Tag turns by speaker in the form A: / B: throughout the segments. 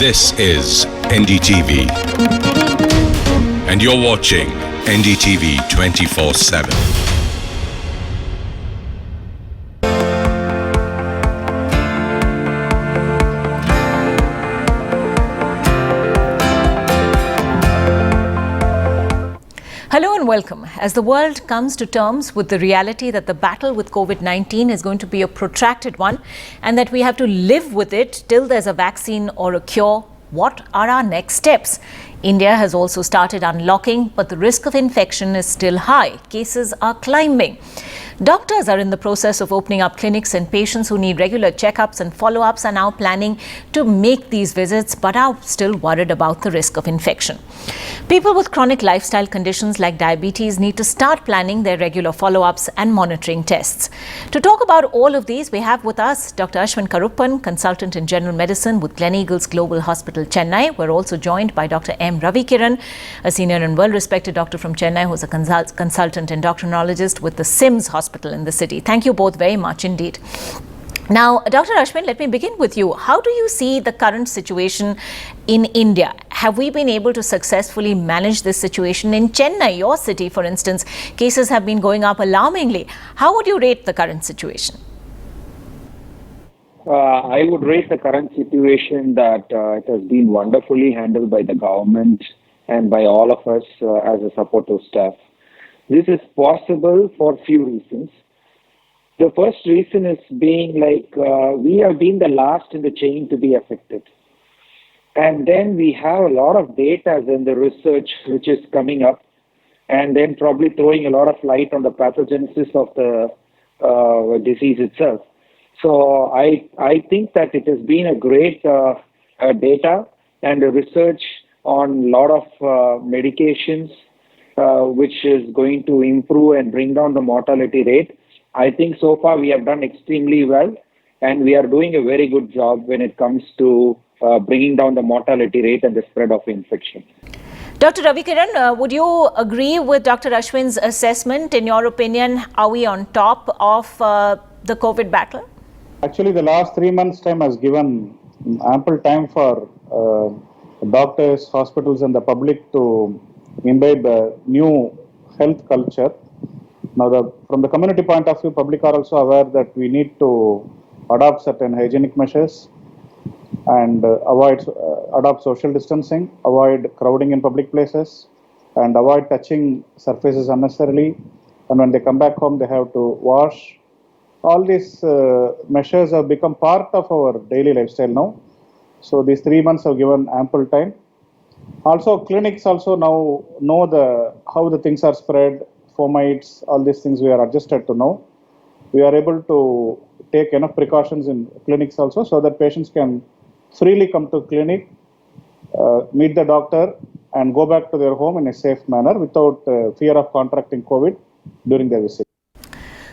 A: This is NDTV, and you're watching NDTV 24/7.
B: Hello and welcome. As the world comes to terms with the reality that the battle with COVID-19 is going to be a protracted one and that we have to live with it till there's a vaccine or a cure, what are our next steps? India has also started unlocking, but the risk of infection is still high. Cases are climbing. Doctors are in the process of opening up clinics, and patients who need regular checkups and follow-ups are now planning to make these visits but are still worried about the risk of infection. People with chronic lifestyle conditions like diabetes need to start planning their regular follow-ups and monitoring tests. To talk about all of these, we have with us Dr. Ashwin Karuppan, consultant in general medicine with Gleneagles Global Hospital, Chennai. We're also joined by Dr. M. Ravi Kiran, a senior and well-respected doctor from Chennai who's a consultant endocrinologist with the SIMS Hospital in the city. Thank you both very much indeed. Now, Dr. Ashwin, let me begin with you. How do you see the current situation in India? Have we been able to successfully manage this situation? In Chennai, your city, for instance, cases have been going up alarmingly. How would you rate the current situation?
C: I would rate the current situation that it has been wonderfully handled by the government and by all of us as a supportive staff. This is possible for a few reasons. The first reason is being we have been the last in the chain to be affected. And then we have a lot of data in the research which is coming up, and then probably throwing a lot of light on the pathogenesis of the disease itself. So I think that it has been a great data and a research on a lot of medications which is going to improve and bring down the mortality rate. I think so far we have done extremely well, and we are doing a very good job when it comes to bringing down the mortality rate and the spread of infection.
B: Dr. Ravi Kiran, would you agree with Dr. Ashwin's assessment? In your opinion, are we on top of the COVID battle?
D: Actually, the last 3 months' time has given ample time for doctors, hospitals, and the public to imbibe a new health culture. Now, from the community point of view, public are also aware that we need to adopt certain hygienic measures and adopt social distancing, avoid crowding in public places, and avoid touching surfaces unnecessarily. And when they come back home, they have to wash. All these measures have become part of our daily lifestyle now. So these 3 months have given ample time. Also, clinics also now know how the things are spread, fomites, all these things we are adjusted to know. We are able to take enough precautions in clinics also so that patients can freely come to clinic, meet the doctor, and go back to their home in a safe manner without fear of contracting COVID during their visit.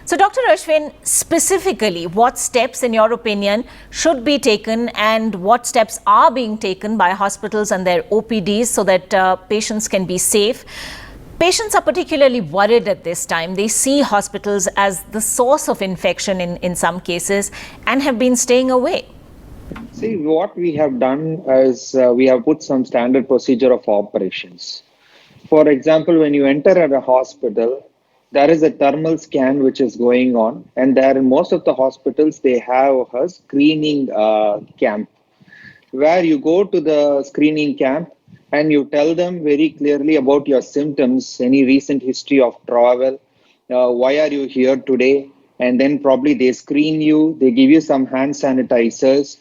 B: So, Dr. Ashwin, specifically, what steps, in your opinion, should be taken and what steps are being taken by hospitals and their OPDs so that patients can be safe? Patients are particularly worried at this time. They see hospitals as the source of infection in some cases and have been staying away.
C: See, what we have done is we have put some standard procedure of operations. For example, when you enter at a hospital, there is a thermal scan which is going on, and there in most of the hospitals they have a screening camp where you go to the screening camp and you tell them very clearly about your symptoms, any recent history of travel, why are you here today, and then probably they screen you, they give you some hand sanitizers,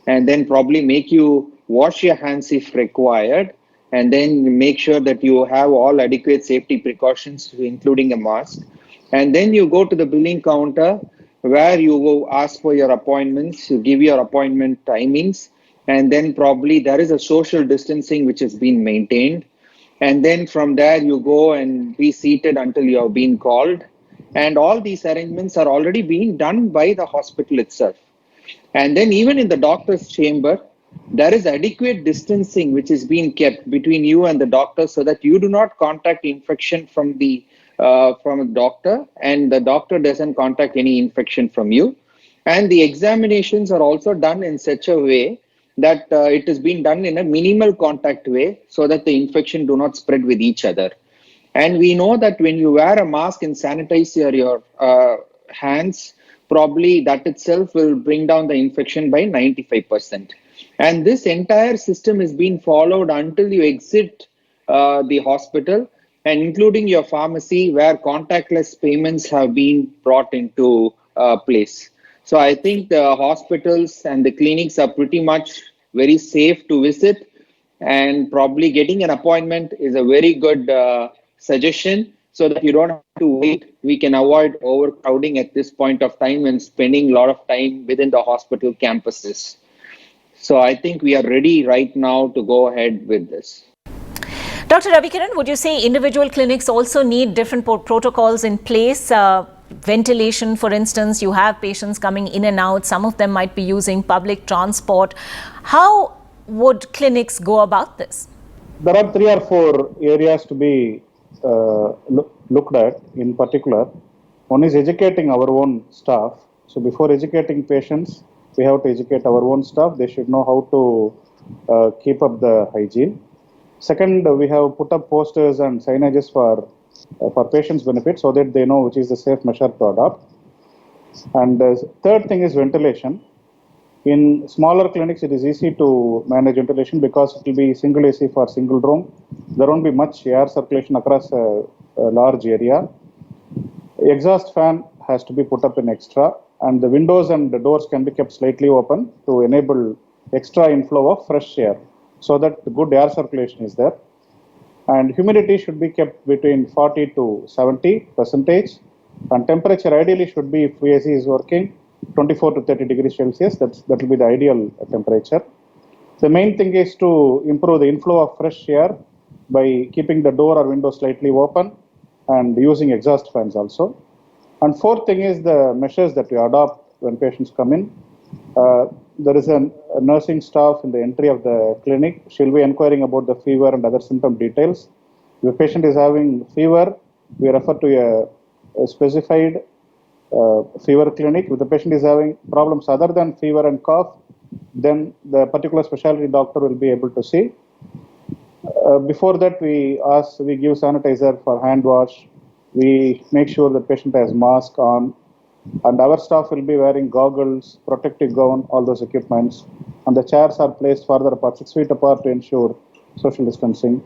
C: and then probably make you wash your hands if required, and then make sure that you have all adequate safety precautions, including a mask. And then you go to the billing counter where you go ask for your appointments, you give your appointment timings, and then probably there is a social distancing which has been maintained. And then from there you go and be seated until you have been called. And all these arrangements are already being done by the hospital itself. And then even in the doctor's chamber, there is adequate distancing which is being kept between you and the doctor so that you do not contact infection from a doctor, and the doctor doesn't contact any infection from you. And the examinations are also done in such a way that it is being done in a minimal contact way so that the infection do not spread with each other. And we know that when you wear a mask and sanitize your hands, probably that itself will bring down the infection by 95%. And this entire system is being followed until you exit the hospital, and including your pharmacy, where contactless payments have been brought into place. So I think the hospitals and the clinics are pretty much very safe to visit, and probably getting an appointment is a very good suggestion so that you don't have to wait. We can avoid overcrowding at this point of time and spending a lot of time within the hospital campuses. So I think we are ready right now to go ahead with this.
B: Dr. Ravikiran, would you say individual clinics also need different protocols in place? Ventilation, for instance, you have patients coming in and out. Some of them might be using public transport. How would clinics go about this?
D: There are 3 or 4 areas to be looked at in particular. One is educating our own staff. So before educating patients, we have to educate our own staff. They should know how to keep up the hygiene. Second, we have put up posters and signages for patients' benefit so that they know which is the safe measure to adopt. And third thing is ventilation. In smaller clinics, it is easy to manage ventilation because it will be single AC for single room. There won't be much air circulation across a large area. Exhaust fan has to be put up in extra, and the windows and the doors can be kept slightly open to enable extra inflow of fresh air so that the good air circulation is there. And humidity should be kept between 40 to 70%, and temperature ideally should be, if AC is working, 24 to 30 degrees Celsius. That will be the ideal temperature. The main thing is to improve the inflow of fresh air by keeping the door or window slightly open and using exhaust fans also. And fourth thing is the measures that we adopt when patients come in. There is a nursing staff in the entry of the clinic. She'll be inquiring about the fever and other symptom details. If a patient is having fever, we refer to a specified fever clinic. If the patient is having problems other than fever and cough, then the particular specialty doctor will be able to see. Before that, we give sanitizer for hand wash. We make sure the patient has mask on, and our staff will be wearing goggles, protective gown, all those equipments. And the chairs are placed further apart, 6 feet apart, to ensure social distancing.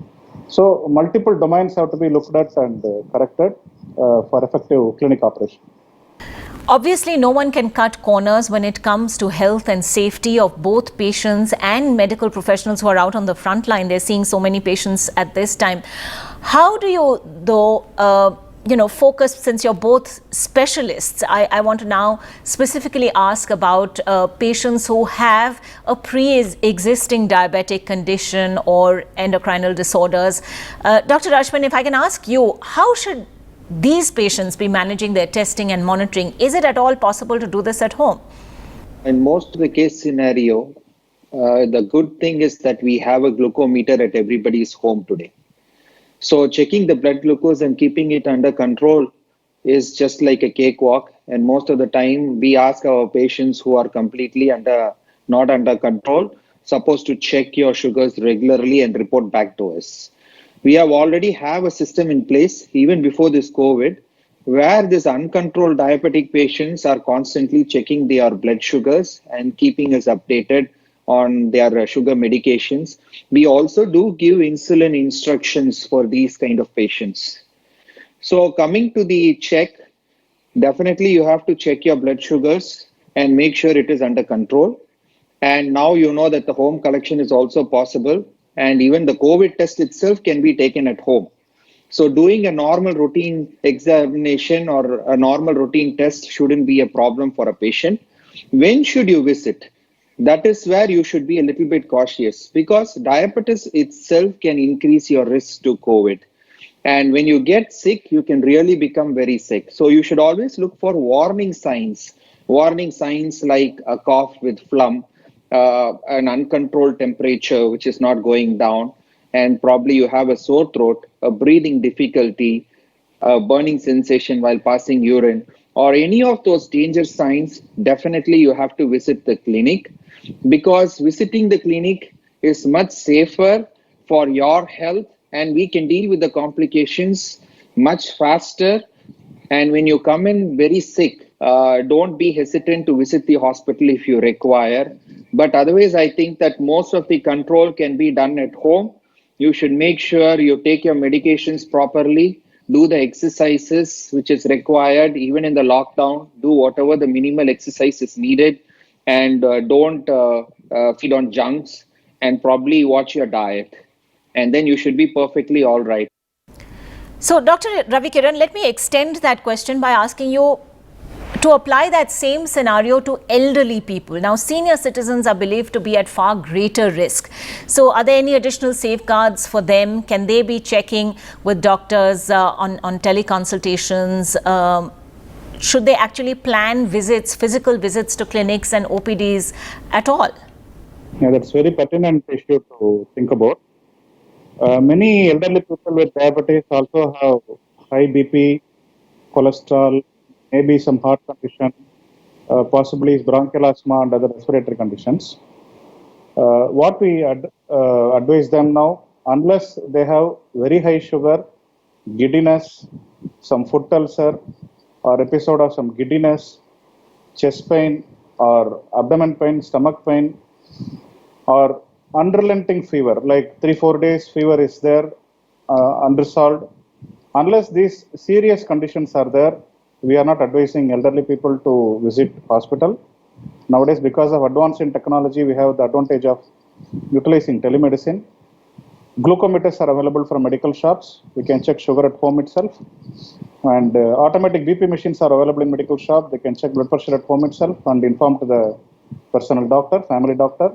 D: So multiple domains have to be looked at and corrected for effective clinic operation.
B: Obviously, no one can cut corners when it comes to health and safety of both patients and medical professionals who are out on the front line. They're seeing so many patients at this time. How do you, though, focus, since you're both specialists? I want to now specifically ask about patients who have a pre-existing diabetic condition or endocrinal disorders. Dr. Rashmin, if I can ask you, how should these patients be managing their testing and monitoring? Is it at all possible to do this at home?
C: In most of the case scenario, the good thing is that we have a glucometer at everybody's home today. So checking the blood glucose and keeping it under control is just like a cakewalk. And most of the time, we ask our patients who are completely not under control, supposed to check your sugars regularly and report back to us. We have already have a system in place even before this COVID, where these uncontrolled diabetic patients are constantly checking their blood sugars and keeping us updated on their sugar medications. We also do give insulin instructions for these kind of patients. So coming to the check, definitely you have to check your blood sugars and make sure it is under control. And now you know that the home collection is also possible. And even the COVID test itself can be taken at home. So doing a normal routine examination or a normal routine test shouldn't be a problem for a patient. When should you visit? That is where you should be a little bit cautious, because diabetes itself can increase your risk to COVID. And when you get sick, you can really become very sick. So you should always look for warning signs like a cough with phlegm, an uncontrolled temperature which is not going down, and probably you have a sore throat, a breathing difficulty, a burning sensation while passing urine, or any of those danger signs. Definitely you have to visit the clinic. because visiting the clinic is much safer for your health, and we can deal with the complications much faster. And when you come in very sick, don't be hesitant to visit the hospital if you require. But otherwise, I think that most of the control can be done at home. You should make sure you take your medications properly, do the exercises which is required, even in the lockdown, do whatever the minimal exercise is needed, and don't feed on junks, and probably watch your diet. And then you should be perfectly all right.
B: So, Dr. Ravi Kiran, let me extend that question by asking you to apply that same scenario to elderly people. Now, senior citizens are believed to be at far greater risk. So, are there any additional safeguards for them? Can they be checking with doctors on teleconsultations? Should they actually plan visits, physical visits to clinics and OPDs at all?
D: Yeah, that's very pertinent issue to think about. Many elderly people with diabetes also have high BP, cholesterol, maybe some heart condition, possibly bronchial asthma and other respiratory conditions. What we advise them now, unless they have very high sugar, giddiness, some foot ulcer, or episode of some giddiness, chest pain, or abdomen pain, stomach pain, or unrelenting fever, like 3-4 days fever is there, unresolved. Unless these serious conditions are there, we are not advising elderly people to visit hospital. Nowadays, because of advance in technology, we have the advantage of utilizing telemedicine. Glucometers are available from medical shops. We can check sugar at home itself. And automatic BP machines are available in medical shop. They can check blood pressure at home itself and inform to the personal doctor, family doctor.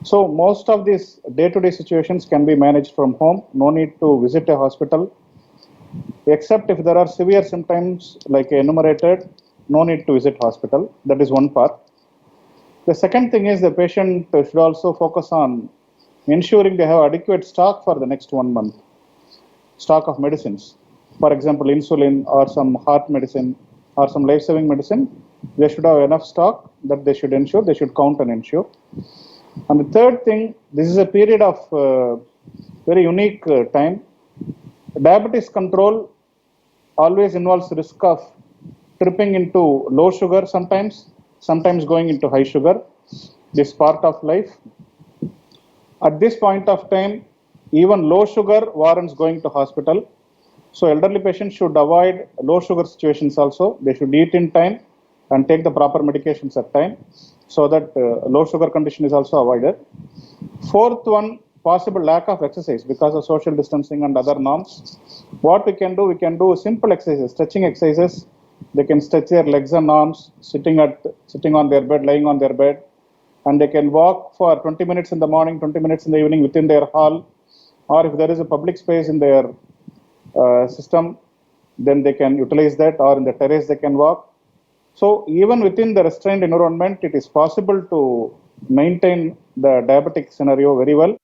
D: So most of these day-to-day situations can be managed from home. No need to visit a hospital, except if there are severe symptoms like enumerated. No need to visit hospital. That is one part. The second thing is the patient should also focus on ensuring they have adequate stock for the next 1 month, stock of medicines. For example, insulin or some heart medicine or some life-saving medicine. They should have enough stock that they should ensure. They should count and ensure. And the third thing, this is a period of very unique time. Diabetes control always involves risk of tripping into low sugar sometimes going into high sugar. This is part of life. At this point of time, even low sugar warrants going to hospital. So elderly patients should avoid low sugar situations also. They should eat in time and take the proper medications at time, so that low sugar condition is also avoided. Fourth one, possible lack of exercise because of social distancing and other norms. What we can do simple exercises, stretching exercises. They can stretch their legs and arms, sitting on their bed, lying on their bed, and they can walk for 20 minutes in the morning, 20 minutes in the evening within their hall, or if there is a public space in their system, then they can utilize that, or in the terrace they can walk. So even within the restrained environment, it is possible to maintain the diabetic scenario very well.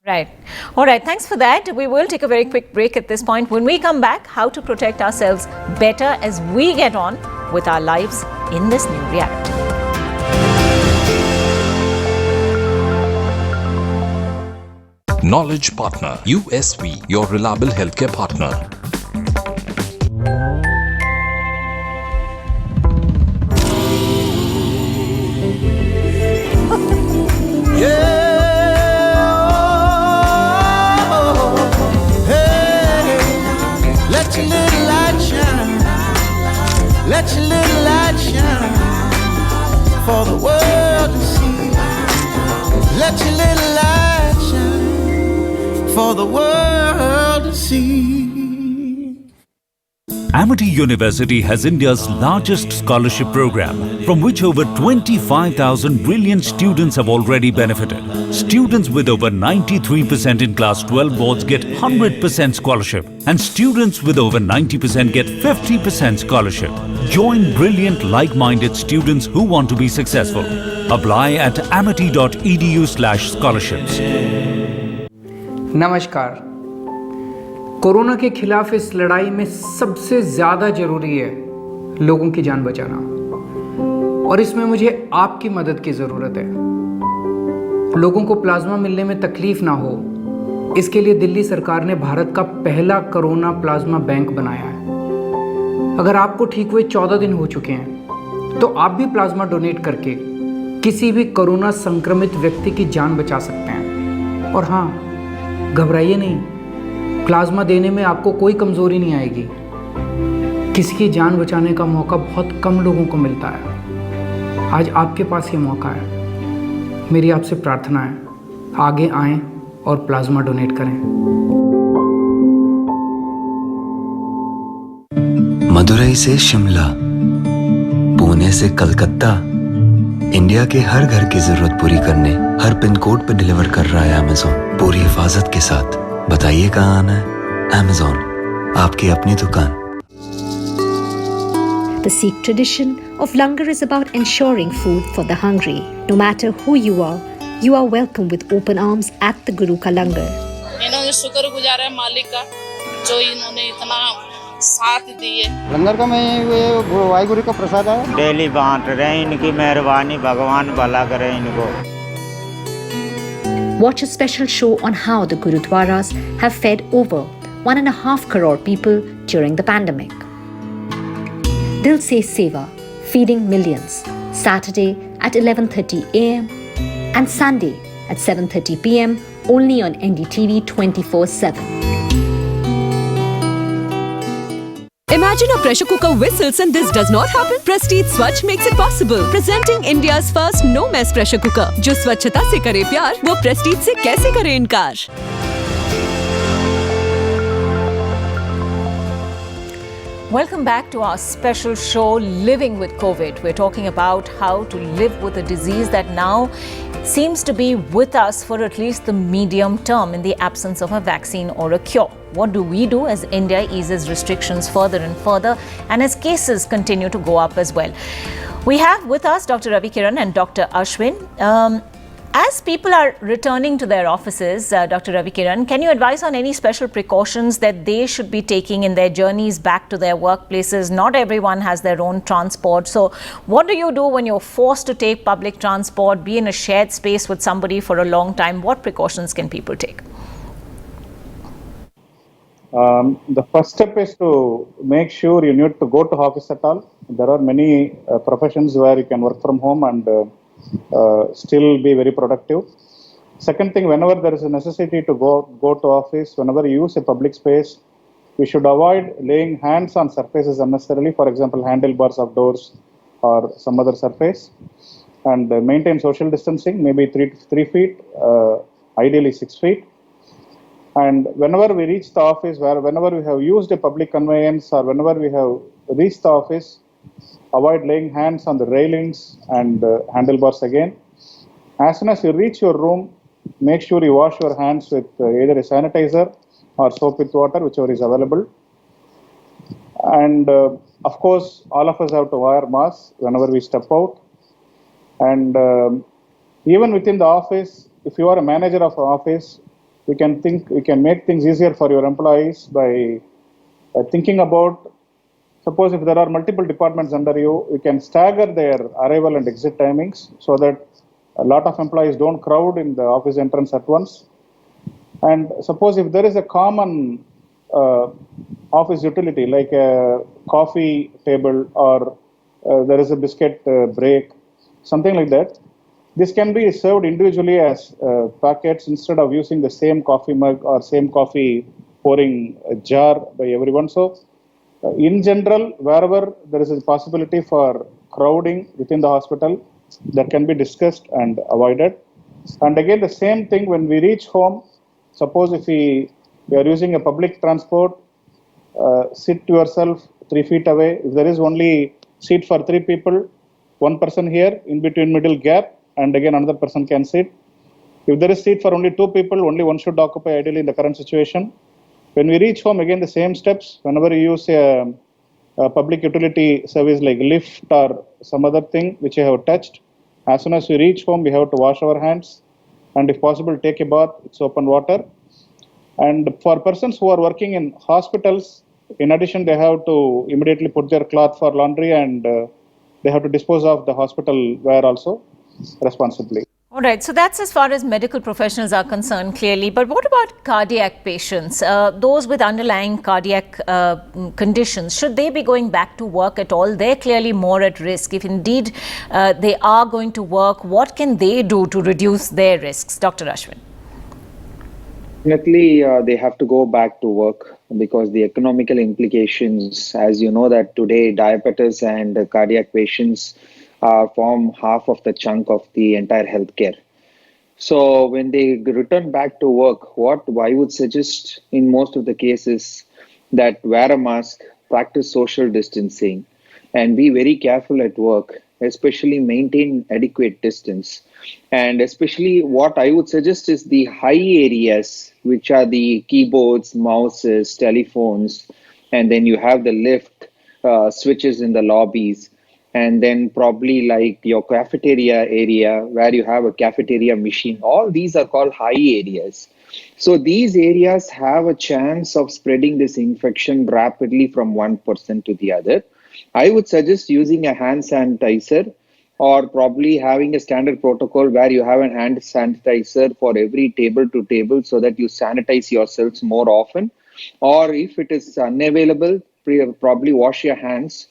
B: Right. All right. Thanks for that. We will take a very quick break at this point. When we come back, how to protect ourselves better as we get on with our lives in this new reality.
E: Knowledge Partner, USV, your reliable healthcare partner.
F: Let your little light shine for the world to see. Let your little light shine for the world to see.
G: Amity University has India's largest scholarship program, from which over 25,000 brilliant students have already benefited. Students with over 93% in Class 12 boards get 100% scholarship, and students with over 90% get 50% scholarship. Join brilliant, like-minded students who want to be successful. Apply at amity.edu/scholarships.
H: नमस्कार। Corona के खिलाफ इस लड़ाई में सबसे ज़्यादा ज़रूरी है लोगों की जान बचाना, और इसमें मुझे आपकी मदद की ज़रूरत है। लोगों को प्लाज्मा मिलने में तकलीफ ना हो, इसके लिए दिल्ली सरकार ने भारत का पहला कोरोना प्लाज्मा बैंक बनाया है। अगर आपको ठीक हुए 14 दिन हो चुके हैं तो आप भी प्लाज्मा डोनेट करके किसी भी कोरोना संक्रमित व्यक्ति की जान बचा सकते हैं। और हाँ, घबराइए नहीं, प्लाज्मा देने में आपको कोई कमज़ोरी नहीं आएगी। किसी की जान बचाने का मौका बहुत कम लोगों को मिलता है। आज आपके पास ये मौका है। मेरी आपसे प्रार्थना है, आगे आएं और प्लाज्मा डोनेट करें।
I: मदुरई से शिमला, पुणे से कलकत्ता, इंडिया के हर घर की जरूरत पूरी करने हर पिन कोड पे डिलीवर कर रहा है अमेज़न, पूरी हिफाजत के साथ। बताइए कहाँ आना है? अमेज़न, आपकी अपनी दुकान।
J: The Sikh tradition of langar is about ensuring food for the hungry. No matter who you are welcome with open arms at the Guru ka langar.
K: इन्होंने शुक्रगुजार है मालिक का, जो इन्होंने इतना साथ दिए।
L: लंगर का मैं वाहिगुरु का प्रसाद है, डेली बांट रहे हैं। इनकी मेहरबानी, भगवान भला करे इनको।
J: Watch a special show on how the Gurudwaras have fed over 1.5 crore people during the pandemic. Dil Se Seva, feeding millions, Saturday at 11:30 a.m. and Sunday at 7:30 p.m. only on NDTV 24/7.
M: Imagine a pressure cooker whistles and this does not happen. Prestige Swachh makes it possible. Presenting India's first no mess pressure cooker. जो स्वच्छता से करे प्यार, वो Prestige से कैसे करे इनकार?
B: Welcome back to our special show, Living with COVID. We're talking about how to live with a disease that now seems to be with us for at least the medium term in the absence of a vaccine or a cure. What do we do as India eases restrictions further and further and as cases continue to go up as well? We have with us Dr. Ravi Kiran and Dr. Ashwin. As people are returning to their offices, Dr. Ravi Kiran, can you advise on any special precautions that they should be taking in their journeys back to their workplaces? Not everyone has their own transport. So what do you do when you're forced to take public transport, be in a shared space with somebody for a long time? What precautions can people take?
D: The first step is to make sure you need to go to office at all. There are many professions where you can work from home and still be very productive. Second thing, whenever there is a necessity to go to office, whenever you use a public space, we should avoid laying hands on surfaces unnecessarily. For example, handlebars of doors or some other surface, and maintain social distancing, maybe 3 feet, ideally 6 feet. And whenever we reach the office, whenever we have used a public conveyance or whenever we have reached the office, avoid laying hands on the railings and handlebars again. As soon as you reach your room, make sure you wash your hands with either a sanitizer or soap with water, whichever is available. And of course, all of us have to wear masks whenever we step out. And even within the office, if you are a manager of an office, we can make things easier for your employees by thinking about, suppose if there are multiple departments under you, you can stagger their arrival and exit timings so that a lot of employees don't crowd in the office entrance at once. And suppose if there is a common office utility like a coffee table or there is a biscuit break, something like that, this can be served individually as packets instead of using the same coffee mug or same coffee pouring jar by everyone. So in general, wherever there is a possibility for crowding within the hospital, that can be discussed and avoided. And again, the same thing when we reach home, suppose if we are using a public transport, sit yourself 3 feet away. If there is only seat for 3 people, one person here in between middle gap, and again another person can sit. If there is seat for only 2 people, only one should occupy ideally in the current situation. When we reach home, again the same steps. Whenever you use a public utility service like lift or some other thing which you have touched, as soon as we reach home, we have to wash our hands and if possible take a bath with soap and water. And for persons who are working in hospitals, in addition, they have to immediately put their cloth for laundry and they have to dispose of the hospital wear also responsibly.
B: All right, so that's as far as medical professionals are concerned, clearly. But what about cardiac patients? Those with underlying cardiac conditions, should they be going back to work at all? They're clearly more at risk. If indeed they are going to work, what can they do to reduce their risks? Dr. Ashwin.
C: Definitely, they have to go back to work because the economical implications, as you know, that today diabetes and cardiac patients form half of the chunk of the entire healthcare. So when they return back to work, what I would suggest in most of the cases that wear a mask, practice social distancing, and be very careful at work, especially maintain adequate distance. And especially what I would suggest is the high areas, which are the keyboards, mouses, telephones, and then you have the lift switches in the lobbies. And then probably like your cafeteria area where you have a cafeteria machine. All these are called high areas. So these areas have a chance of spreading this infection rapidly from one person to the other. I would suggest using a hand sanitizer or probably having a standard protocol where you have a hand sanitizer for every table to table so that you sanitize yourselves more often. Or if it is unavailable, probably wash your hands.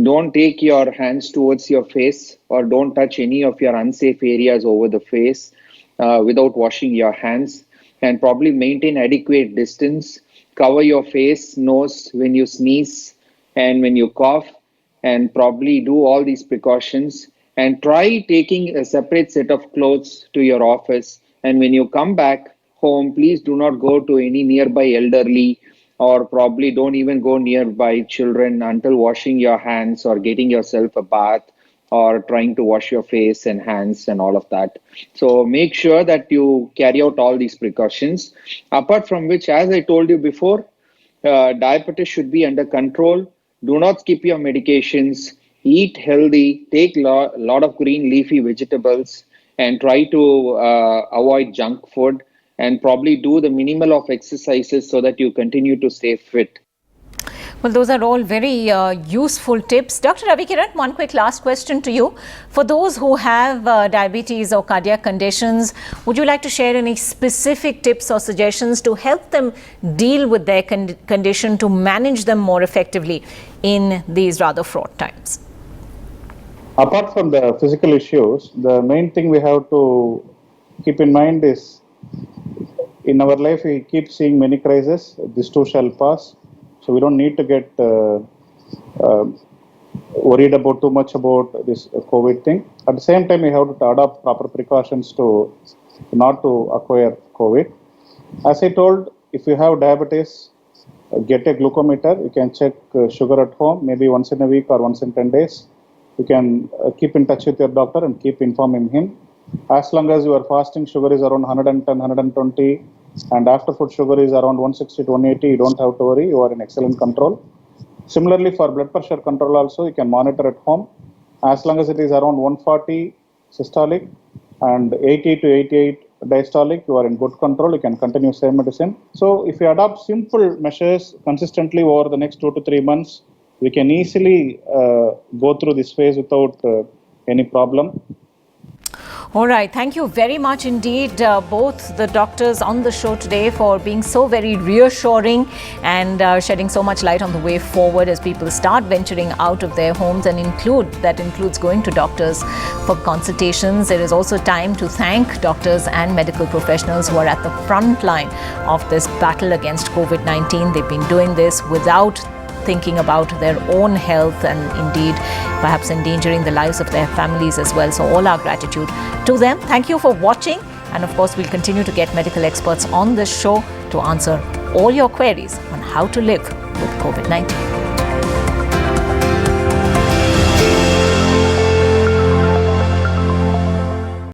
C: Don't take your hands towards your face or don't touch any of your unsafe areas over the face without washing your hands, and probably maintain adequate distance. Cover your face, nose when you sneeze and when you cough, and probably do all these precautions, and try taking a separate set of clothes to your office. And when you come back home, please do not go to any nearby elderly or probably don't even go nearby children until washing your hands or getting yourself a bath or trying to wash your face and hands and all of that. So make sure that you carry out all these precautions. Apart from which, as I told you before, diabetes should be under control. Do not skip your medications. Eat healthy. Take a lot of green leafy vegetables and try to avoid junk food. And probably do the minimal of exercises so that you continue to stay fit.
B: Well, those are all very useful tips. Dr. Ravi Kiran, one quick last question to you. For those who have diabetes or cardiac conditions, would you like to share any specific tips or suggestions to help them deal with their condition, to manage them more effectively in these rather fraught times?
D: Apart from the physical issues, the main thing we have to keep in mind is in our life, we keep seeing many crises. This too shall pass. So we don't need to get worried about too much about this COVID thing. At the same time, we have to adopt proper precautions to not to acquire COVID. As I told, if you have diabetes, get a glucometer. You can check sugar at home, maybe once in a week or once in 10 days. You can keep in touch with your doctor and keep informing him. As long as your fasting sugar is around 110, 120, and after food sugar is around 160 to 180, you don't have to worry, you are in excellent control. Similarly, for blood pressure control also, you can monitor at home. As long as it is around 140 systolic and 80 to 88 diastolic, you are in good control, you can continue same medicine. So if you adopt simple measures consistently over the next 2 to 3 months, we can easily go through this phase without any problem.
B: All right. Thank you very much indeed, both the doctors on the show today, for being so very reassuring and shedding so much light on the way forward as people start venturing out of their homes, and that includes going to doctors for consultations. There is also time to thank doctors and medical professionals who are at the front line of this battle against COVID-19. They've been doing this without thinking about their own health and indeed perhaps endangering the lives of their families as well. So all our gratitude to them. Thank you for watching, and of course we'll continue to get medical experts on this show to answer all your queries on how to live with COVID-19.